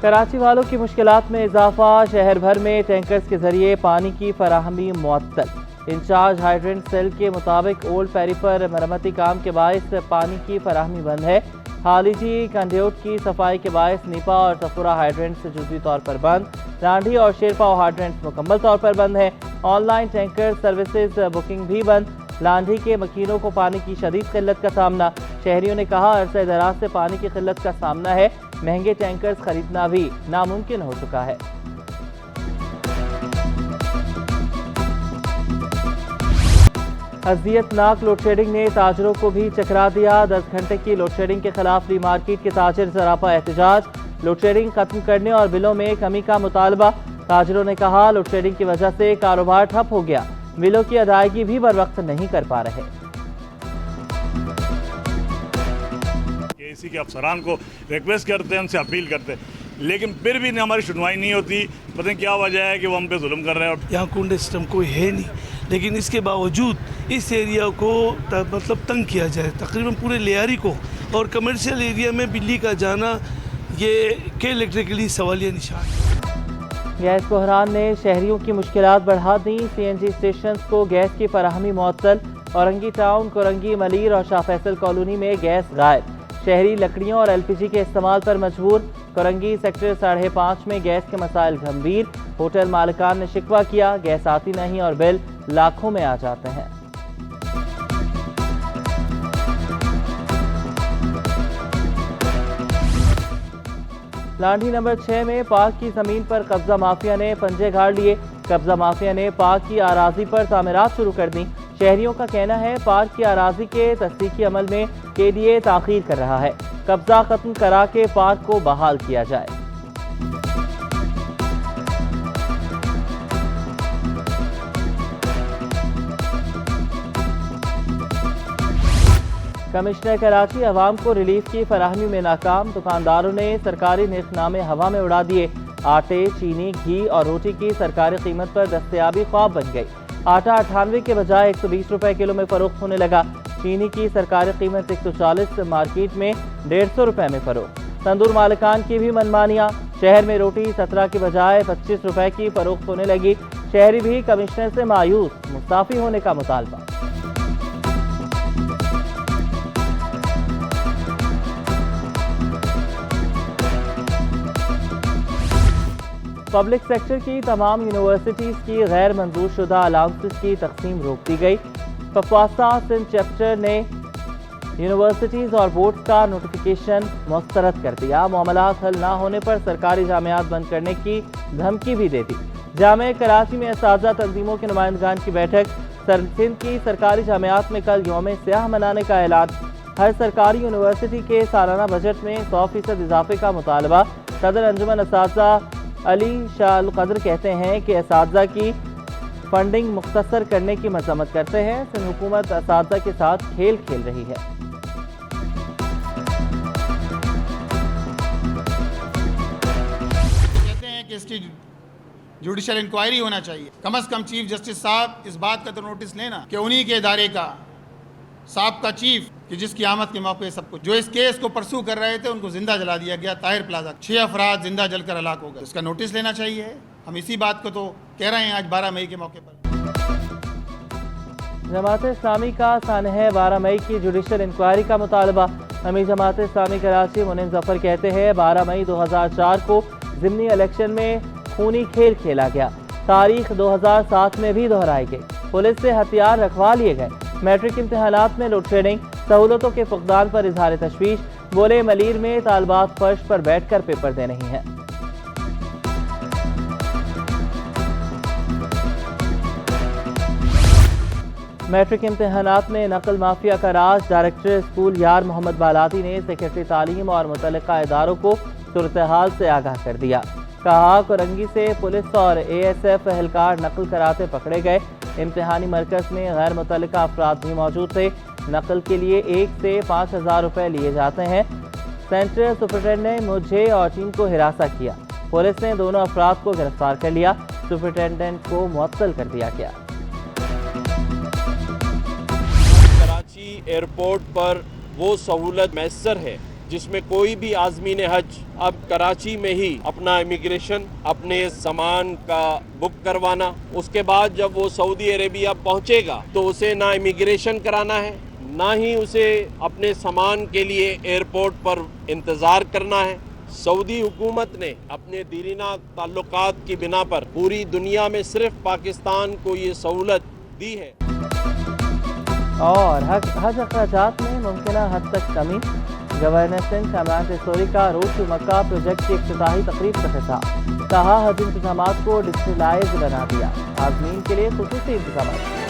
कराची वालों की मुश्किलात में इजाफा, शहर भर में टैंकर्स के जरिए पानी की फराहमी मुअत्तल। इंचार्ज हाइड्रेंट सेल के मुताबिक ओल्ड पैरी पर मरम्मती काम के बायस पानी की फराहमी बंद है। हालिजी कंड्यूट की सफाई के बायस नीपा और सफुरा हाइड्रेंट्स जुज़वी तौर पर बंद। लांढी और शेरपाव हाइड्रेंट्स मुकम्मल तौर पर बंद है। ऑनलाइन टैंकर सर्विसेज बुकिंग भी बंद। लांढी के मकीनों को पानी की शदीद किल्लत का सामना। शहरियों ने कहा अरसे दराज से पानी की किल्लत का सामना है, महंगे टैंकर्स खरीदना भी नामुमकिन हो चुका है। अज़ियतनाक लोड शेडिंग ने ताजरों को भी चकरा दिया। 10 घंटे की लोड शेडिंग के खिलाफ फ्री मार्केट के ताजिर सरापा एहतजाज। लोड शेडिंग खत्म करने और बिलों में कमी का मुतालबा। ताजिरों ने कहा लोड शेडिंग की वजह से कारोबार ठप हो गया, बिलों की अदायगी भी बर वक्त नहीं कर पा रहे। इसी के अफसरान को रिक्वेस्ट करते हैं, उनसे अपील करते हैं, लेकिन फिर भी हमारी सुनवाई नहीं होती। पता नहीं क्या वजह है कि वो हम पे जुल्म कर रहे हैं। यहाँ कुंड सिस्टम कोई है नहीं, लेकिन इसके बावजूद इस एरिया को मतलब तंग किया जाए, तकरीबन पूरे लियारी को। और कमर्शियल एरिया में बिजली का जाना ये के इलेक्ट्रिकली सवालिया निशान। गैस बहरान ने शहरियों की मुश्किलात बढ़ा दी। CNG स्टेशन को गैस की फराहमी मुअत्तल। औरंगी टाउन, कोरंगी, मलीर और शाह फैसल कॉलोनी में गैस गायब। शहरी लकड़ियों और LPG के इस्तेमाल पर मजबूर। कोरंगी सेक्टर 5.5 में गैस के मसाइल गंभीर। होटल मालिकान ने शिकवा किया, गैस आती नहीं और बिल लाखों में आ जाते हैं। लांढी नंबर 6 में पाक की जमीन पर कब्जा माफिया ने पंजे गाड़ लिए। कब्जा माफिया ने पाक की आराजी पर तामीरात शुरू कर दी। शहरियों का कहना है पार्क की आराजी के तस्दीकी अमल में KDA ताखीर कर रहा है। कब्जा खत्म करा के पार्क को बहाल किया जाए। कमिश्नर कराची अवाम को रिलीफ की फराहमी में नाकाम। दुकानदारों ने सरकारी निर्खनामे हवा में उड़ा दिए। आटे, चीनी, घी और रोटी की सरकारी कीमत पर दस्तयाबी ख्वाब बन गई। आटा 98 के बजाय 120 रुपए किलो में फरोख्त होने लगा। चीनी की सरकारी कीमत 140, मार्केट में 150 रुपए में फरोख्त। तंदूर मालिकान की भी मनमानियां। शहर में रोटी 17 के बजाय 25 रुपए की फरोख्त होने लगी। शहरी भी कमिश्नर से मायूस, मुस्ताफी होने का मुतालबा। पब्लिक सेक्टर की तमाम यूनिवर्सिटीज़ की गैर मंजूर शुदा अलाउंसेस की तकसीम रोक दी गई। फफवासा सिंध चैप्टर ने यूनिवर्सिटीज़ और बोर्ड का नोटिफिकेशन मुस्तरद कर दिया। मामलात हल ना होने पर सरकारी जामियात बंद करने की धमकी भी दे दी। जामे कराची में असातिज़ा तंजीमों के नुमाइंदगान की बैठक। सिंध की सरकारी जामियात में कल यौम सियाह मनाने का ऐलान। हर सरकारी यूनिवर्सिटी के सालाना बजट में 100% इजाफे का मुतालबा। सदर अंजुमन असातिज़ा अली शाह अल कदर कहते हैं कि असातिज़ा की फंडिंग मुख्तसर करने की मजम्मत करते हैं। सिंध हुकूमत असातिज़ा के साथ खेल खेल रही है। कहते हैं कि इसकी जुडिशल इंक्वायरी होना चाहिए। कम से कम चीफ जस्टिस साहब इस बात का तो नोटिस लेना कि उन्हीं के इदारे का साहब का चीफ कि जिसकी आमद के मौके सब कुछ जो इस केस को परसू कर रहे थे उनको जिंदा जला दिया गया। ताहिर प्लाजा 6 अफराद जिंदा जलकर हलाक हो गए। इसका नोटिस लेना चाहिए। हम इसी बात को तो कह रहे हैं आज 12 मई के मौके पर। जमात इस्लामी का सानह 12 मई की जुडिशल इंक्वायरी का मुतालबा। अमीर जमात इस्लामी कराची मुनीम जफर कहते हैं 12 मई 2004 को ज़िमनी इलेक्शन में खूनी खेल खेला गया। तारीख 2007 में भी दोहराई गई। पुलिस से हथियार रखवा लिए गए। मैट्रिक इम्तिहानात में लोड शेडिंग, सहूलतों के फुकदान पर इजहार तशवीश। बोले मलीर में तालबात फर्श पर बैठकर पेपर दे रही हैं। मैट्रिक इम्तिहानात में नकल माफिया का राज। डायरेक्टर स्कूल यार मोहम्मद बालाती ने सेक्रेटरी तालीम और मुतल्लिका इदारों को सूरत हाल से आगाह कर दिया। कहा कोरंगी से पुलिस और ASF एहलकार नकल कराते पकड़े गए। इम्तिहानी मरकज में गैर मुतल्लिका अफराद भी मौजूद थे। नकल के लिए 1 से 5,000 रुपए लिए जाते हैं। सेंट्रल सुपरिटेंडेंट ने मुझे और टीम को हिरासत किया। पुलिस ने दोनों अफराद को गिरफ्तार कर लिया। सुपरिटेंडेंट को मुअत्तल कर दिया गया। कराची एयरपोर्ट पर वो सहूलत मैसर है جس میں کوئی بھی عازمین حج اب کراچی میں ہی اپنا امیگریشن اپنے سامان کا بک کروانا، اس کے بعد جب وہ سعودی عربیہ پہنچے گا تو اسے نہ امیگریشن کرانا ہے، نہ ہی اسے اپنے سامان کے لیے ایئرپورٹ پر انتظار کرنا ہے۔ سعودی حکومت نے اپنے دیرینہ تعلقات کی بنا پر پوری دنیا میں صرف پاکستان کو یہ سہولت دی ہے۔ اور حج اخراجات میں ممکنہ حد تک کمی، گورنر سندھ کامران ٹیسوری کا روڈ ٹو مکہ پروجیکٹ کی افتتاحی تقریب سے خطاب، کہا حج انتظامات کو ڈیجیٹلائز بنا دیا، عازمین کے لیے خصوصی انتظامات۔